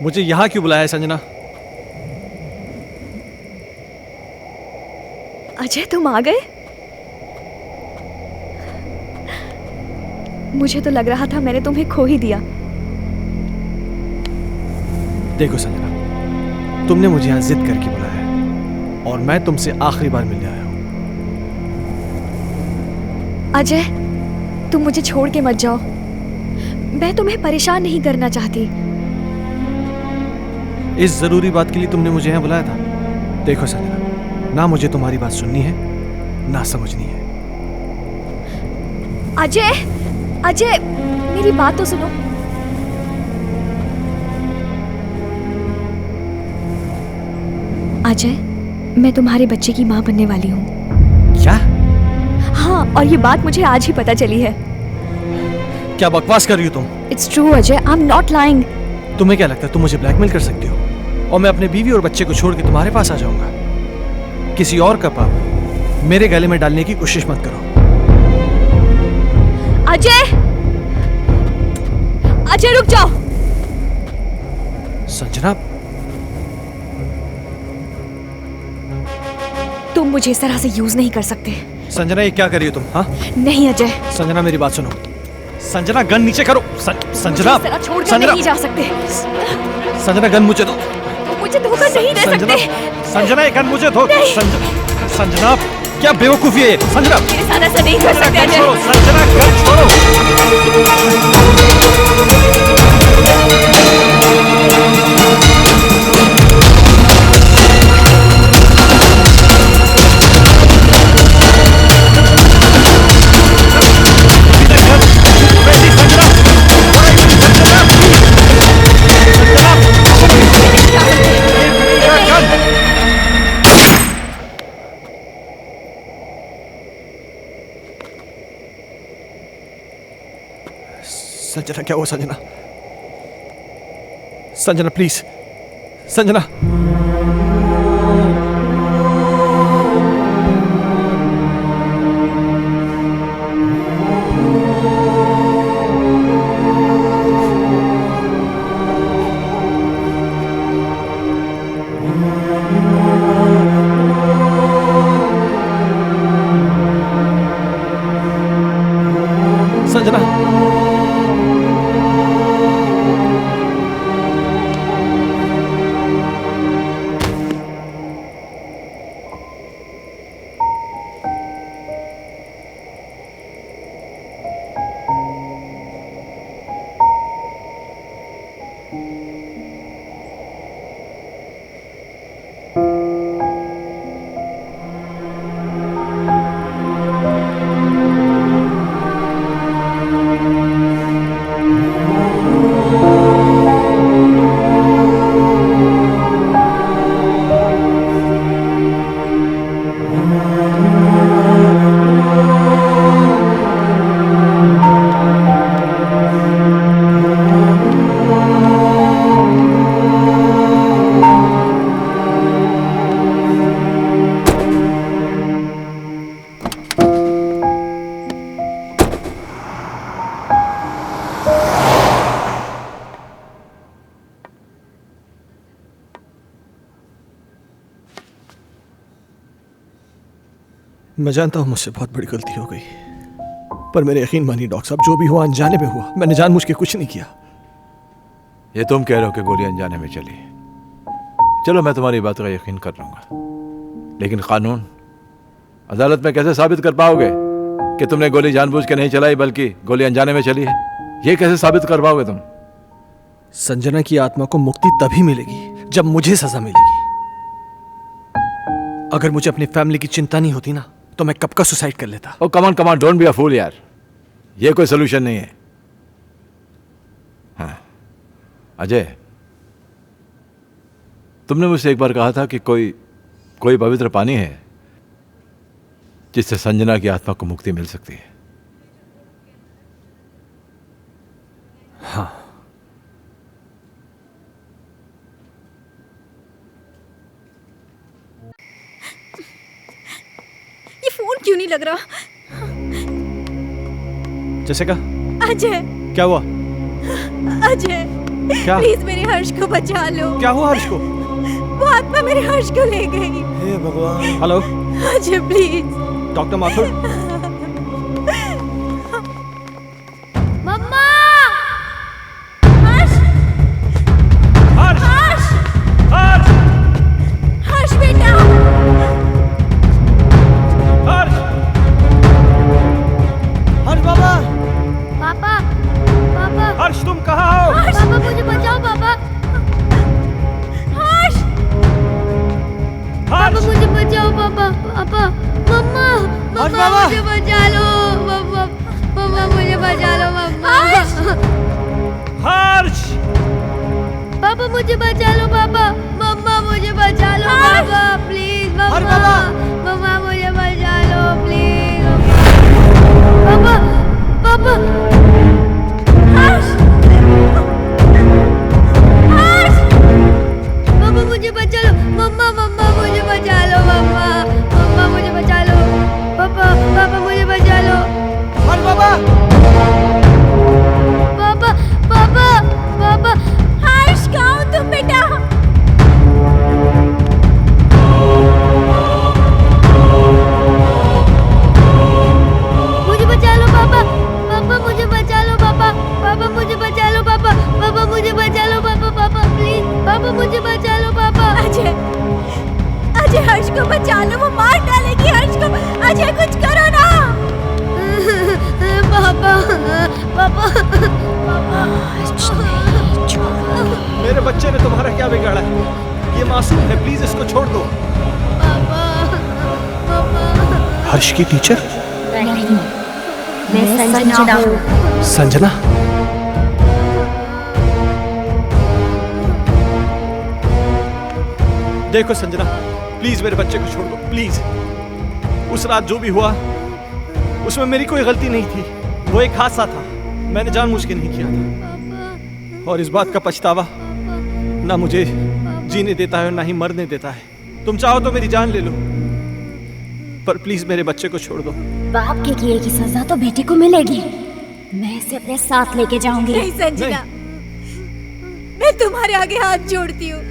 मुझे यहाँ क्यों बुलाया है संजना? अजय, तुम आ गए? मुझे तो लग रहा था मैंने तुम्हें खो ही दिया। देखो संजना, तुमने मुझे यहाँ जिद करके बुलाया है और मैं तुमसे आखिरी बार मिलने आया हूँ। अजय, तुम मुझे छोड़ के मत जाओ। मैं तुम्हें परेशान नहीं करना चाहती। इस जरूरी बात के लिए तुमने मुझे यहाँ बुलाया था? देखो संजना, ना मुझे तुम्हारी बात सुननी है ना समझनी है। अजय, अजय, मेरी बात तो सुनो। अजय, मैं तुम्हारे बच्चे की माँ बनने वाली हूँ। क्या? हाँ, और ये बात मुझे आज ही पता चली है। क्या बकवास कर रही हो तुम? It's true Ajay, I am not lying. तुम्हें क्या लगता है तुम मुझे ब्लैकमेल कर सकती हो और मैं अपने बीवी और बच्चे को छोड़ के तुम्हारे पास आ जाऊंगा? किसी और का पाप मेरे गले में डालने की कोशिश मत करो। अजय, अजय रुक जाओ। संजना, तुम मुझे इस तरह से यूज नहीं कर सकते। संजना ये क्या कर रही हो तुम? हाँ नहीं अजय, संजना मेरी बात सुनो। संजना गन नीचे करो। संजना, इस तरह छोड़कर संजना, नहीं जा सकते। संजना गन मुझे दो। तुम मुझे धोखा नहीं दे संजना, सकते। संजना ये गन मुझे दो। संजना क्या बेवकूफी है ये? संजना मेरे साथ ऐसा नहीं कर सकते गन अजय। छोड़ो। संजना गन छोड़ो। संजना क्या हुआ? संजना, संजना प्लीज, संजना। संजना, मैं जानता हूं मुझसे बहुत बड़ी गलती हो गई, पर मेरे यकीन मानिए डॉक्टर साहब, जो भी हुआ अनजाने में हुआ। मैंने जानबूझ के कुछ नहीं किया। ये तुम कह रहे हो कि गोली अनजाने में चली। चलो मैं तुम्हारी बात का यकीन कर लूंगा, लेकिन कानून अदालत में कैसे साबित कर पाओगे कि तुमने गोली जानबूझ के नहीं चलाई बल्कि गोली अनजाने में चली है? ये कैसे साबित कर पाओगे तुम? संजना की आत्मा को मुक्ति तभी मिलेगी जब मुझे सजा मिलेगी। अगर मुझे अपनी फैमिली की चिंता नहीं होती ना, तो मैं कब का सुसाइड कर लेता। ओ कमान कमान, डोंट बी अ फूल यार, ये कोई सोल्यूशन नहीं है। हाँ अजय, तुमने मुझसे एक बार कहा था कि कोई पवित्र पानी है जिससे संजना की आत्मा को मुक्ति मिल सकती है। हाँ, ये फोन क्यों नहीं लग रहा? जैसिका अजय, क्या हुआ? अजय, क्या? प्लीज मेरे हर्ष को बचा लो। क्या हुआ हर्ष को? वो आत्मा मेरे हर्ष को ले गई। हे भगवान। Hello Ajay please. Doctor Mathur. मम्मा। हर्ष। हर्ष। हर्ष। हर्ष। हर्ष बेटा। हर्ष। हर्ष बाबा। पापा। पापा। हर्ष तुम कहाँ हो? पापा मुझे बचाओ पापा। हर्ष। पापा मुझे बचाओ पापा। पापा। मम्मा। मम्मा मुझे बचा लो। मम्मा। मम्मा मुझे बचा लो मम्मा। हर्ष। पापा मुझे बचा लो पापा। मम्मा मुझे बचा लो पापा प्लीज मम्मा। मम्मा मुझे बचा लो प्लीज। पापा। पापा। हर्ष। हर्ष। पापा मुझे बचा लो। मम्मा। मम्मा मुझे बचा लो मम्मा। मम्मा मुझे बचा लो। पापा। पापा मुझे बचा लो। हर्ष बाबा। पापा। पापा। पापा। हर्ष कहाँ हो तुम बेटा? मुझे बचा लो पापा। पापा मुझे बचा लो पापा। पापा मुझे बचा लो पापा। पापा मुझे बचा लो पापा। पापा प्लीज पापा मुझे बचा लो पापा। अजय। अजय हर्ष को बचा लो। वो मार डालेगी हर्ष को। अजय कुछ करो ना। पापा। पापा। पापा। मेरे बच्चे ने तुम्हारा क्या बिगाड़ा है? ये मासूम है, प्लीज इसको छोड़ दो। पापा। पापा। हर्ष की टीचर? नहीं, मैं संजना हूँ। संजना? देखो संजना, प्लीज मेरे बच्चे को छोड़ दो, प्लीज। उस रात जो भी हुआ उसमें मेरी कोई गलती नहीं थी। वो एक हादसा था, मैंने जानबूझ के नहीं किया था। और इस बात का पछतावा ना मुझे जीने देता है और ना ही मरने देता है। तुम चाहो तो मेरी जान ले लो, पर प्लीज मेरे बच्चे को छोड़ दो। बाप के किए की सजा तो बेटे को मिलेगी। मैं इसे अपने साथ लेके जाऊंगी। नहीं संजना, मैं तुम्हारे आगे हाथ जोड़ती हूँ।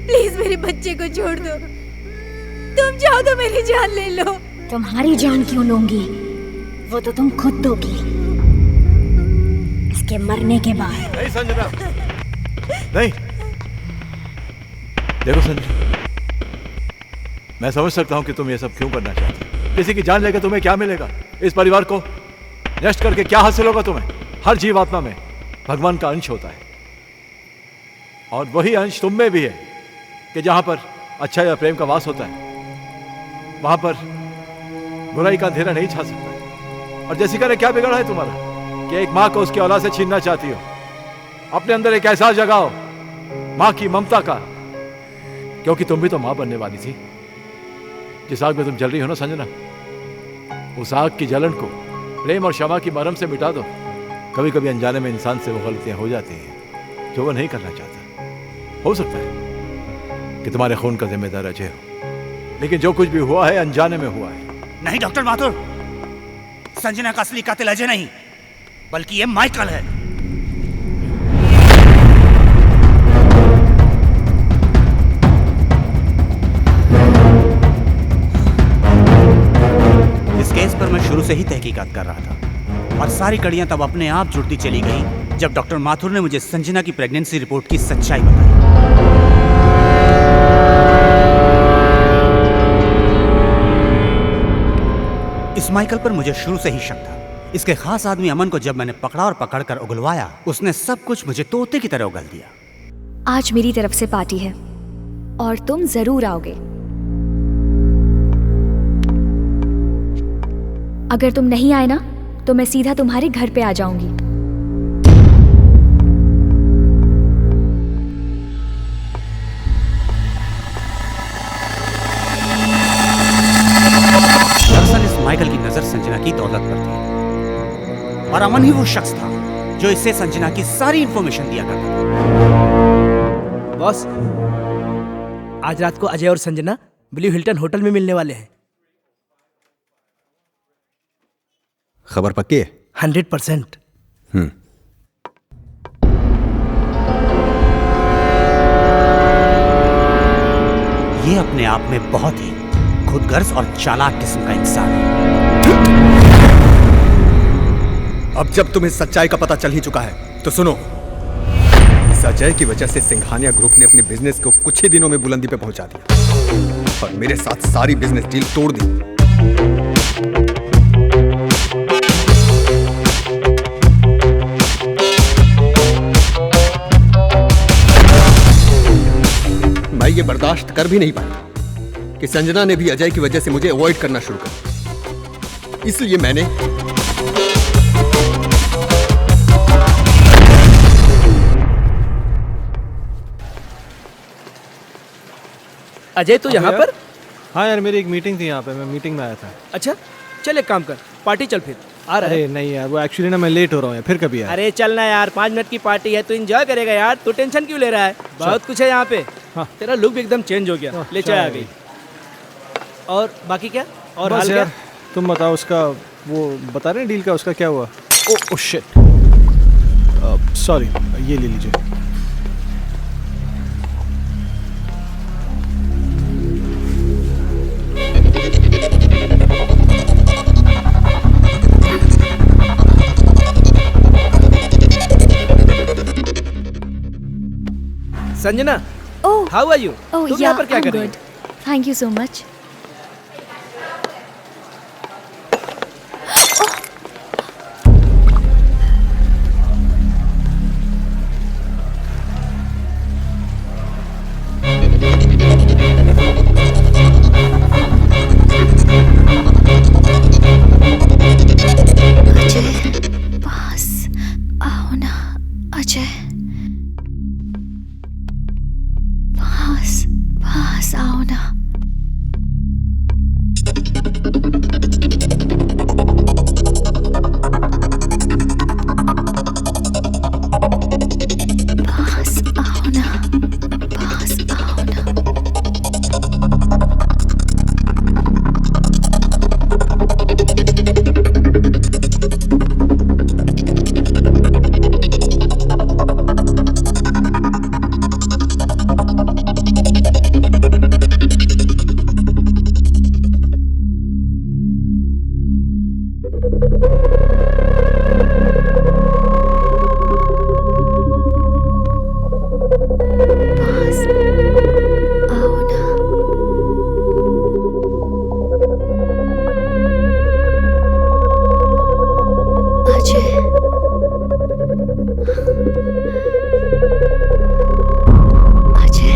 प्लीज मेरे बच्चे को छोड़ दो। तुम चाहो तो मेरी जान ले लो। तुम्हारी जान क्यों लूंगी? वो तो तुम खुद दोगी इसके मरने के बाद। नहीं संजना, नहीं। देखो संजना, मैं समझ सकता हूं कि तुम ये सब क्यों करना चाहते हो। किसी की जान लेकर तुम्हें क्या मिलेगा? इस परिवार को नष्ट करके क्या हासिल होगा तुम्हें? हर जीवात्मा में भगवान का अंश होता है, और वही अंश तुम में भी है कि जहां पर अच्छा या प्रेम का वास होता है वहां पर बुराई का अंधेरा नहीं छा सकता। और जैसिका ने क्या बिगाड़ा है तुम्हारा कि एक माँ को उसकी औलाद से छीनना चाहती हो? अपने अंदर एक एहसास जगाओ माँ की ममता का, क्योंकि तुम भी तो माँ बनने वाली थी। जिस आग में तुम जल रही हो ना संजना, उस आग की जलन को प्रेम और क्षमा की मरहम से मिटा दो। कभी कभी अनजाने में इंसान से वो गलतियां हो जाती हैं जो वो नहीं करना चाहता। हो सकता है कि तुम्हारे खून का जिम्मेदार अजय हो, लेकिन जो कुछ भी हुआ है अनजाने में हुआ है। नहीं डॉक्टर माथुर, संजना का असली कातिल अजय नहीं बल्कि ये माइकल है। इस केस पर मैं शुरू से ही तहकीकात कर रहा था और सारी कड़ियां तब अपने आप जुड़ती चली गई जब डॉक्टर माथुर ने मुझे संजना की प्रेगनेंसी रिपोर्ट की सच्चाई बताई। इस माइकल पर मुझे शुरू से ही शक था। इसके खास आदमी अमन को जब मैंने पकड़ा और पकड़कर उगलवाया, उसने सब कुछ मुझे तोते की तरह उगल दिया। आज मेरी तरफ से पार्टी है और तुम जरूर आओगे। अगर तुम नहीं आए ना तो मैं सीधा तुम्हारे घर पे आ जाऊंगी। दरअसल इस माइकल की नजर संजना की दौलत पर थी और अमन ही वो शख्स था जो इससे संजना की सारी इंफॉर्मेशन दिया करता था। बॉस, आज रात को अजय और संजना ब्लू हिल्टन होटल में मिलने वाले हैं। खबर पक्की है? 100%। ये अपने आप में बहुत ही खुदगर्ज और चालाक किस्म का इंसान है। अब जब तुम्हें सच्चाई का पता चल ही चुका है तो सुनो, इस अजय की वजह से सिंघानिया ग्रुप ने अपने बिजनेस को कुछ ही दिनों में बुलंदी पे पहुंचा दिया और मेरे साथ सारी बिजनेस डील तोड़ दी। मैं ये बर्दाश्त कर भी नहीं पाया कि संजना ने भी अजय की वजह से मुझे अवॉइड करना शुरू कर दिया। इसलिए मैंने अजय तो यहाँ पर? हाँ यार, मेरी एक मीटिंग थी यहाँ पे, मैं मीटिंग में आया था। अच्छा चल एक काम कर, पार्टी चल फिर। आ रहा है? अरे नहीं यार, वो एक्चुअली ना मैं लेट हो रहा हूँ यार, फिर कभी यार। अरे चलना यार, 5 मिनट की पार्टी है, तू एंजॉय करेगा यार, तू टेंशन क्यों ले रहा है? बहुत कुछ है यहाँ पे। हाँ। तेरा लुक भी एकदम चेंज हो गया, ले चाय आ गई। और बाकी क्या? और हाल क्या? तुम बताओ, उसका वो बता रहे हैं डील का, उसका क्या हुआ? ओ शिट, सॉरी, ये ले लीजिए। Sanjana, Oh, how are you? oh तुम yeah, यहाँ पर क्या I'm कर रही good. Thank you so much. Ajay, पास आओ ना अजय, पास आओ ना। पास आओ ना, पास आओ ना। पास आओ ना। अजय, अजय,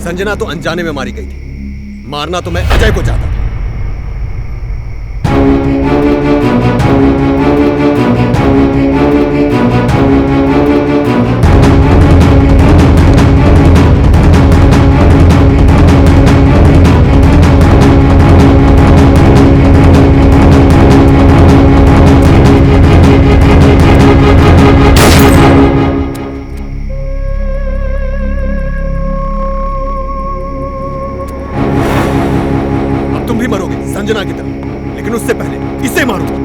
संजना तो अनजाने में मारी गई थी, मारना तो मैं अजय को चाहता था। तुम भी मरोगे संजना की तरह, लेकिन उससे पहले इसे मारूंगा।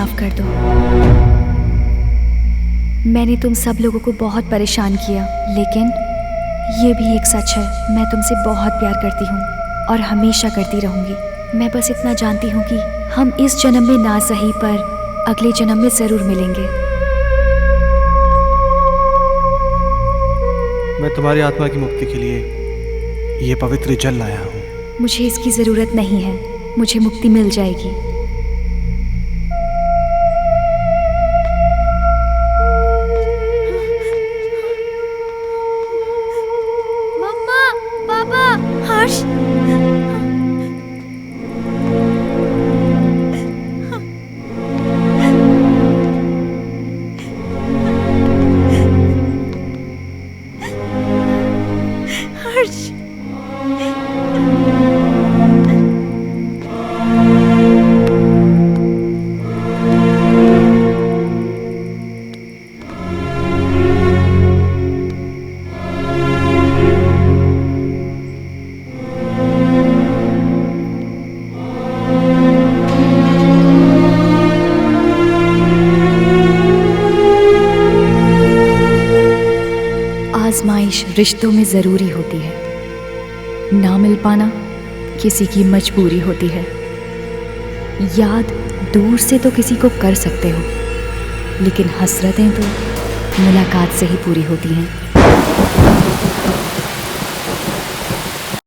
माफ कर दो। मैंने तुम सब लोगों को बहुत परेशान किया, लेकिन ये भी एक सच है, मैं तुमसे बहुत प्यार करती हूँ और हमेशा करती रहूंगी। मैं बस इतना जानती हूँ कि हम इस जन्म में ना सही पर अगले जन्म में जरूर मिलेंगे। मैं तुम्हारी आत्मा की मुक्ति के लिए ये पवित्र जल लाया हूँ। मुझे इसकी जरूरत नहीं है, मुझे मुक्ति मिल जाएगी। मम्मा, पापा, हर्ष, हर्ष, आजमाइश रिश्तों में ज़रूरी होती है, ना मिल पाना किसी की मजबूरी होती है। याद दूर से तो किसी को कर सकते हो, लेकिन हसरतें तो मुलाकात से ही पूरी होती हैं।